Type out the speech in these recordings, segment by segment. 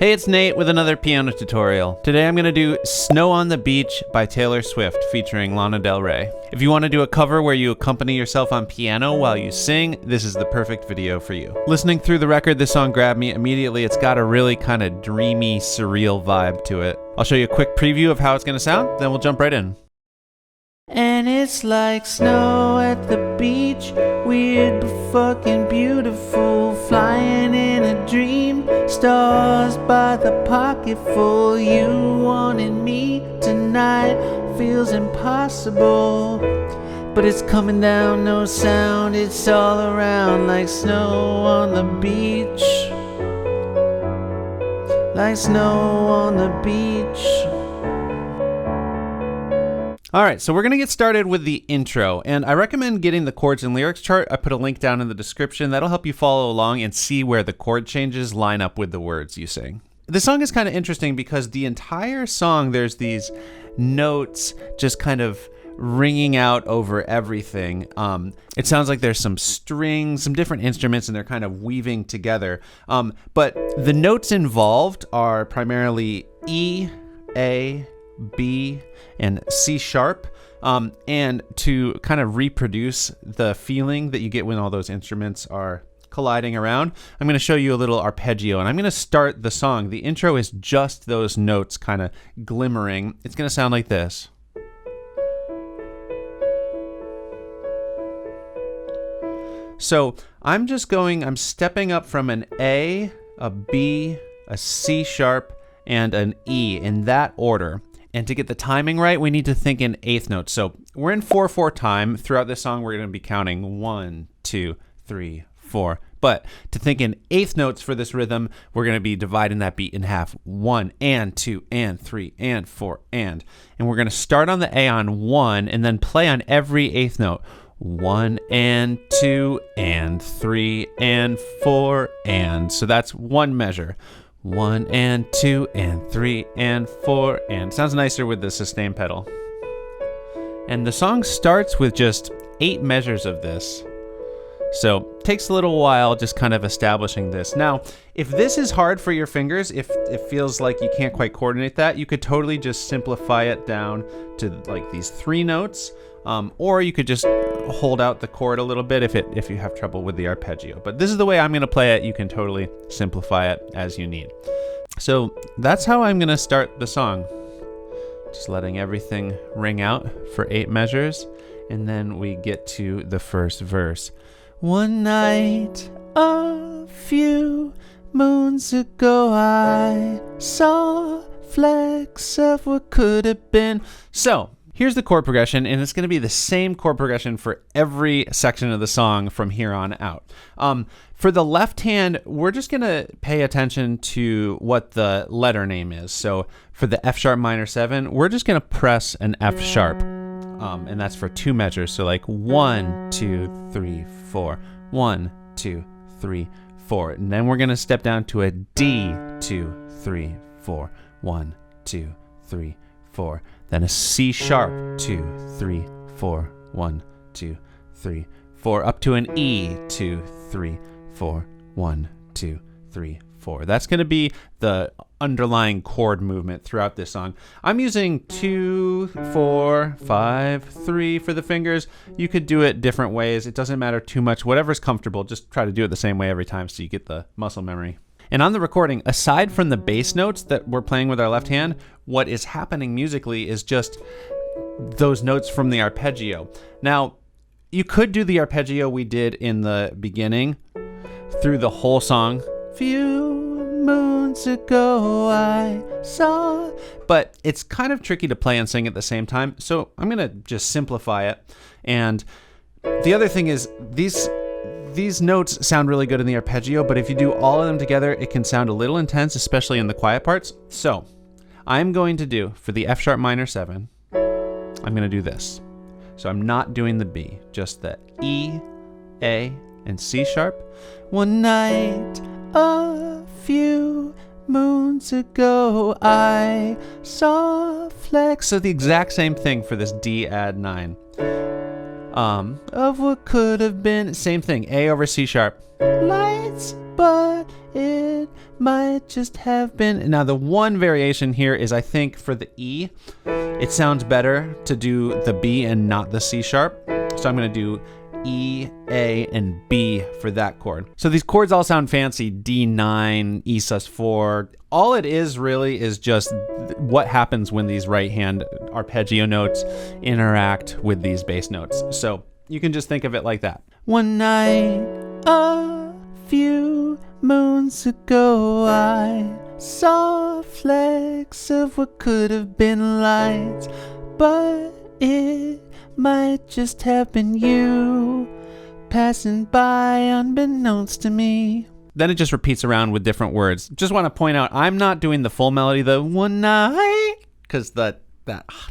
Hey, it's Nate with another piano tutorial. Today I'm going to do Snow on the Beach by Taylor Swift featuring Lana Del Rey. If you want to do a cover where you accompany yourself on piano while you sing, this is the perfect video for you. Listening through the record, this song grabbed me immediately. It's got a really kind of dreamy, surreal vibe to it. I'll show you a quick preview of how it's going to sound, then we'll jump right in. And it's like snow at the beach, weird but fucking beautiful, flying in a dream, stars by the pocketful. You wanted me tonight, feels impossible, but it's coming down, no sound, it's all around like snow on the beach, like snow on the beach. Alright, so we're going to get started with the intro, and I recommend getting the chords and lyrics chart. I put a link down in the description. That'll help you follow along and see where the chord changes line up with the words you sing. This song is kind of interesting because the entire song, there's these notes just kind of ringing out over everything. It sounds like there's some strings, some different instruments, and they're kind of weaving together. But the notes involved are primarily E, A, B, and C sharp, and to kind of reproduce the feeling that you get when all those instruments are colliding around, I'm going to show you a little arpeggio, and I'm going to start the song. The intro is just those notes kind of glimmering. It's going to sound like this. So I'm stepping up from an A, a B, a C sharp, and an E in that order. And to get the timing right, we need to think in eighth notes. So we're in 4/4 time. Throughout this song, we're going to be counting 1, 2, 3, 4. But to think in eighth notes for this rhythm, we're going to be dividing that beat in half. 1 and 2 and 3 and 4 and. And we're going to start on the A on 1 and then play on every eighth note. 1 and 2 and 3 and 4 and. So that's one measure. 1 and 2 and 3 and 4 and. Sounds nicer with the sustain pedal. And the song starts with just 8 measures of this. So takes a little while just kind of establishing this. Now, if this is hard for your fingers, if it feels like you can't quite coordinate that, you could totally just simplify it down to like these 3 notes. Or you could just hold out the chord a little bit if you have trouble with the arpeggio. But this is the way I'm going to play it. You can totally simplify it as you need. So that's how I'm going to start the song. Just letting everything ring out for 8 measures. And then we get to the first verse. One night, a few moons ago, I saw flecks of what could have been. So here's the chord progression, and it's going to be the same chord progression for every section of the song from here on out. For the left hand, we're just going to pay attention to what the letter name is. So for the F sharp minor 7, we're just going to press an F sharp, and that's for 2 measures. So like 1, 2, 3, 4, 1, 2, 3, 4. And then we're going to step down to a D, 2, 3, 4, 1, 2, 3, 4. Then a C sharp, 2, 3, 4, 1, 2, 3, 4, up to an E, 2, 3, 4, 1, 2, 3, 4. That's going to be the underlying chord movement throughout this song. I'm using 2, 4, 5, 3 for the fingers. You could do it different ways. It doesn't matter too much. Whatever's comfortable, just try to do it the same way every time so you get the muscle memory. And on the recording, aside from the bass notes that we're playing with our left hand, what is happening musically is just those notes from the arpeggio. Now, you could do the arpeggio we did in the beginning through the whole song. Few moons ago I saw, but it's kind of tricky to play and sing at the same time, so I'm gonna just simplify it. And the other thing is these notes sound really good in the arpeggio, but if you do all of them together, it can sound a little intense, especially in the quiet parts. So I'm going to do, for the F sharp minor 7, I'm going to do this. So I'm not doing the B, just the E, A, and C sharp. One night, a few moons ago, I saw flecks. So the exact same thing for this D add 9. Of what could have been, same thing, A over C sharp. Lights but it might just have been. Now the one variation here is, I think for the E, it sounds better to do the B and not the C sharp. So I'm going to do E, A, and B for that chord. So these chords all sound fancy: D9, E sus4. All it is really is just what happens when these right hand arpeggio notes interact with these bass notes. So you can just think of it like that. One night, a few moons ago, I saw flecks of what could have been lights, but it might just have been you passing by unbeknownst to me. Then it just repeats around with different words. Just want to point out, I'm not doing the full melody, the one night, because that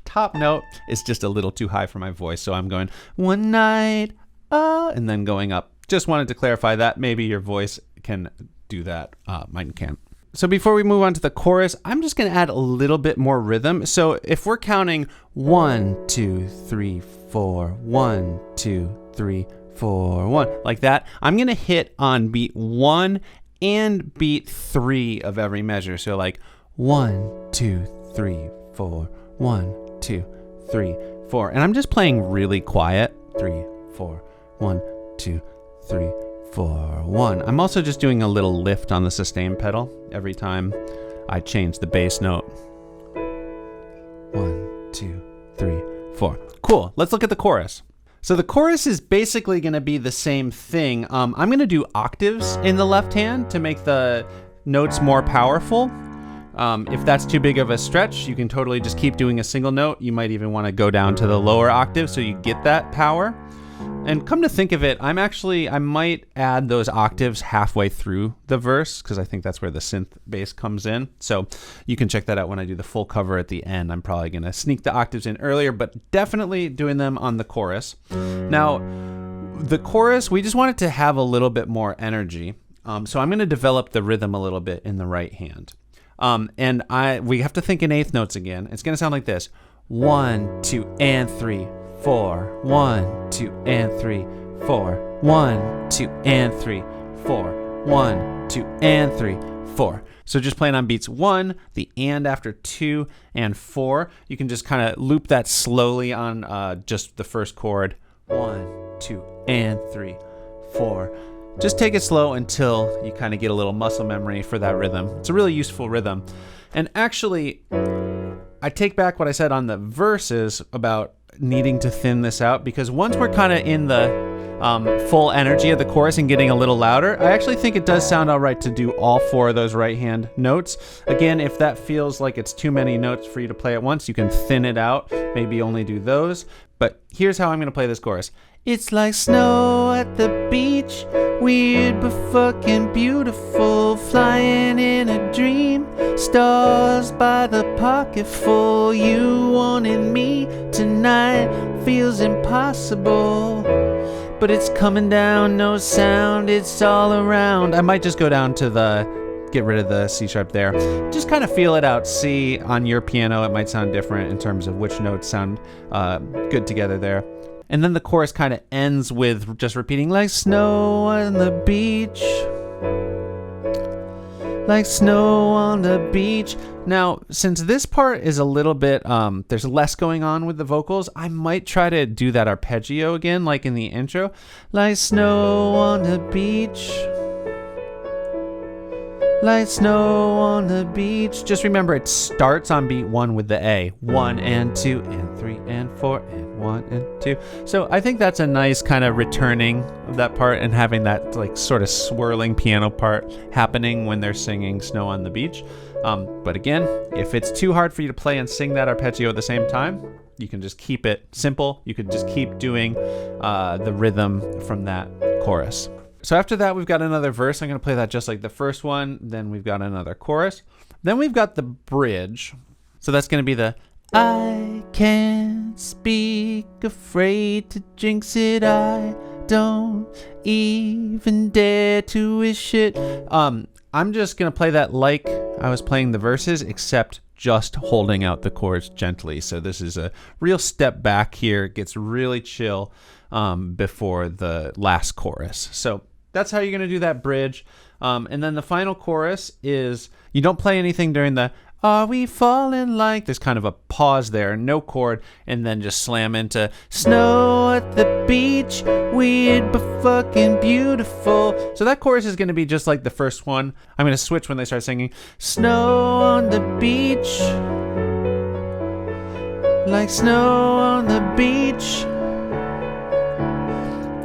top note is just a little too high for my voice. So I'm going one night, and then going up. Just wanted to clarify that. Maybe your voice can do that. Mine can't. So before we move on to the chorus, I'm just going to add a little bit more rhythm. So if we're counting 1, 2, 3, 4, 1, 2, 3, 4, 1, like that, I'm going to hit on beat 1 and beat 3 of every measure. So like 1, 2, 3, 4, 1, 2, 3, 4. And I'm just playing really quiet. 3, 4, 1, 2, 3, 4, 1. I'm also just doing a little lift on the sustain pedal every time I change the bass note. 1, 2, 3, 4. Cool. Let's look at the chorus. So the chorus is basically going to be the same thing. I'm going to do octaves in the left hand to make the notes more powerful. If that's too big of a stretch, you can totally just keep doing a single note. You might even want to go down to the lower octave so you get that power. And come to think of it, I might add those octaves halfway through the verse, because I think that's where the synth bass comes in. So you can check that out when I do the full cover at the end. I'm probably going to sneak the octaves in earlier, but definitely doing them on the chorus. Now, the chorus, we just want it to have a little bit more energy. So I'm going to develop the rhythm a little bit in the right hand. And we have to think in eighth notes again. It's going to sound like this. 1, 2, and 3, 4. 1, 2, and 3, 4. 1, 2, and 3, 4. 1, 2, and 3, 4. So just playing on beats 1, the and after 2 and 4. You can just kind of loop that slowly on just the first chord. 1, 2, and 3, 4. Just take it slow until you kind of get a little muscle memory for that rhythm. It's a really useful rhythm. And actually, I take back what I said on the verses about needing to thin this out, because once we're kind of in the full energy of the chorus and getting a little louder, I actually think it does sound all right to do all 4 of those right hand notes. Again, if that feels like it's too many notes for you to play at once, you can thin it out, maybe only do those. But here's how I'm going to play this chorus. It's like snow at the beach, weird but fucking beautiful, flying in a dream, stars by the pocketful. You wanted me tonight, feels impossible, but it's coming down, no sound, it's all around. I might just go down to get rid of the C sharp there. Just kind of feel it out. See, on your piano it might sound different in terms of which notes sound good together there. And then the chorus kind of ends with just repeating, like snow on the beach, like snow on the beach. Now, since this part is a little bit, there's less going on with the vocals, I might try to do that arpeggio again, like in the intro. Like snow on the beach, like snow on the beach. Just remember, it starts on beat 1 with the A. 1 and 2 and 3 and 4 and 1 and 2. So I think that's a nice kind of returning of that part and having that like sort of swirling piano part happening when they're singing Snow on the Beach. But again, if it's too hard for you to play and sing that arpeggio at the same time, you can just keep it simple. You could just keep doing the rhythm from that chorus. So after that, we've got another verse. I'm going to play that just like the first one. Then we've got another chorus. Then we've got the bridge. So that's going to be the I can't speak, afraid to jinx it. I don't even dare to wish it. I'm just going to play that like I was playing the verses, except just holding out the chords gently. So this is a real step back here. It gets really chill before the last chorus. So that's how you're going to do that bridge. And then the final chorus is, you don't play anything during the "Are we falling like?" There's kind of a pause there, no chord, and then just slam into "Snow at the beach, weird but fucking beautiful." So that chorus is going to be just like the first one. I'm going to switch when they start singing "Snow on the beach, like snow on the beach."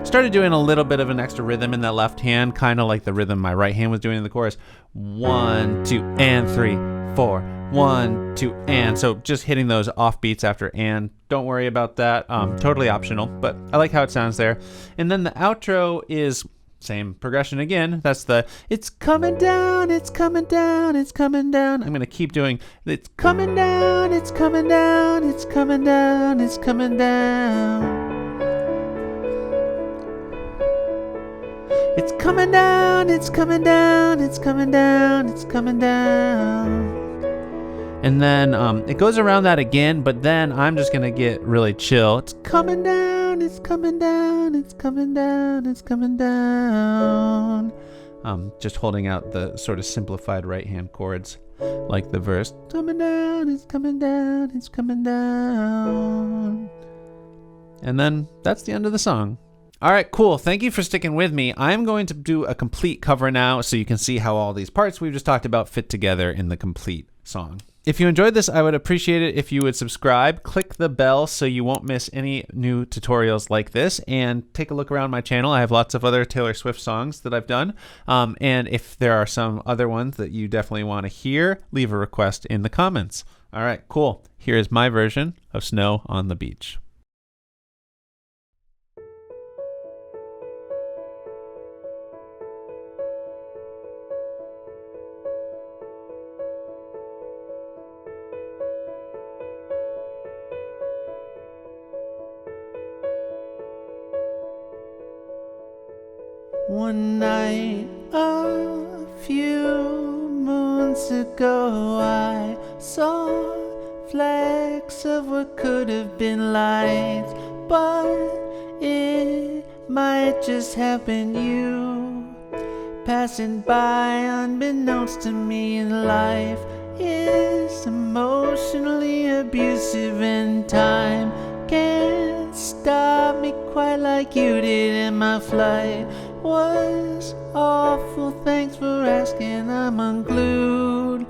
Started doing a little bit of an extra rhythm in that left hand, kind of like the rhythm my right hand was doing in the chorus. 1, 2, and 3, 4. 1, 2, and. So just hitting those off beats after and. Don't worry about that. Totally optional, but I like how it sounds there. And then the outro is same progression again. That's the "it's coming down, it's coming down, it's coming down." I'm going to keep doing "it's coming down, it's coming down, it's coming down, it's coming down. It's coming down, it's coming down, it's coming down, it's coming down." And then it goes around that again, but then I'm just going to get really chill. It's coming down, it's coming down, it's coming down, it's coming down. Just holding out the sort of simplified right hand chords like the verse. Coming down, it's coming down, it's coming down. And then that's the end of the song. All right, cool. Thank you for sticking with me. I'm going to do a complete cover now so you can see how all these parts we've just talked about fit together in the complete song. If you enjoyed this, I would appreciate it if you would subscribe, click the bell so you won't miss any new tutorials like this, and take a look around my channel. I have lots of other Taylor Swift songs that I've done. And if there are some other ones that you definitely want to hear, leave a request in the comments. All right, cool. Here's my version of Snow on the Beach. One night a few moons ago, I saw flecks of what could have been lights, but it might just have been you passing by unbeknownst to me. And life is emotionally abusive, and time can't stop me quite like you did. And my flight was awful, thanks for asking. I'm unglued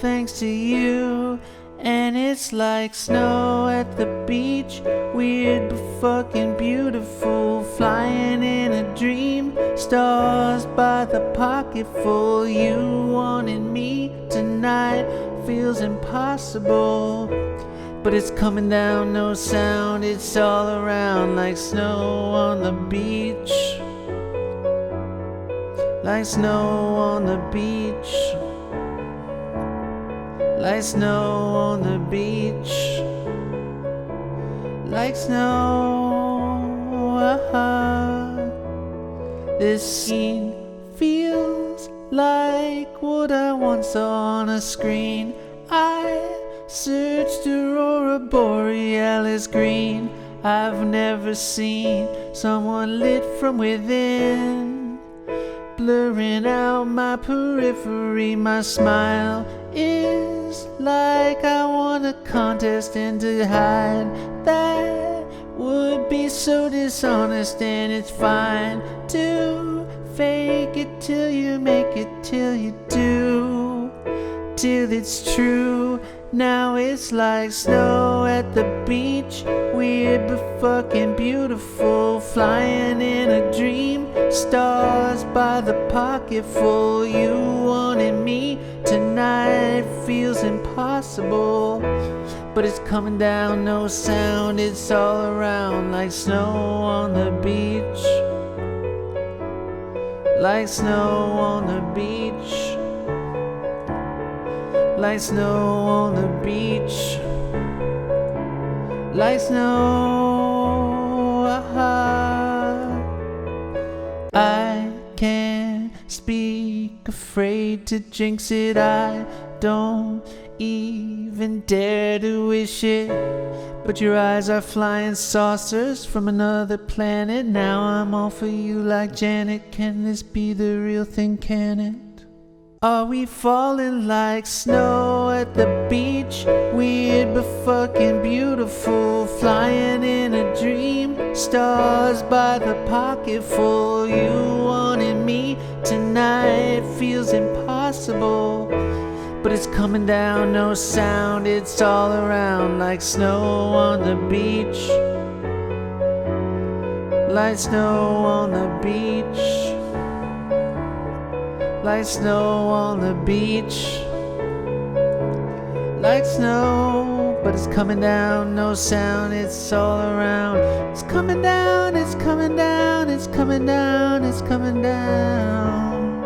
thanks to you. And it's like snow at the beach, weird but fucking beautiful, flying in a dream, stars by the pocketful. You wanted me tonight, feels impossible, but it's coming down, no sound, it's all around like snow on the beach. Like snow on the beach. Like snow on the beach. Like snow. This scene feels like what I once saw on a screen. I searched Aurora Borealis green. I've never seen someone lit from within, blurring out my periphery. My smile is like I won a contest and to hide that would be so dishonest. And it's fine to fake it till you make it, till you do, till it's true. Now it's like snow at the beach, weird but fucking beautiful, flying in a dream, stars by the pocketful. You wanted me tonight, feels impossible, but it's coming down, no sound, it's all around like snow on the beach. Like snow on the beach. Like snow on the beach. Like snow. I can't speak, afraid to jinx it. I don't even dare to wish it, but your eyes are flying saucers from another planet. Now I'm all for you like Janet. Can this be the real thing, can it? Are we falling like snow at the beach? Weird but fucking beautiful, flying in a dream, stars by the pocketful. You wanted me tonight, feels impossible, but it's coming down, no sound, it's all around like snow on the beach, like snow on the beach, like snow on the beach, like snow, but it's coming down, no sound, it's all around. It's coming down, it's coming down, it's coming down, it's coming down.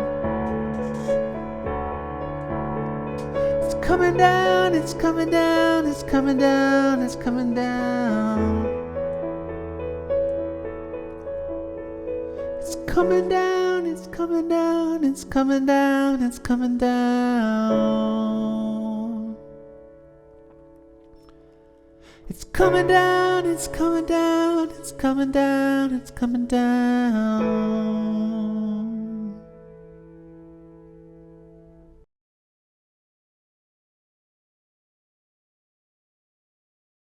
It's coming down, it's coming down, it's coming down, it's coming down. It's coming down, it's coming down, it's coming down, it's coming down. It's coming down, it's coming down, it's coming down, it's coming down.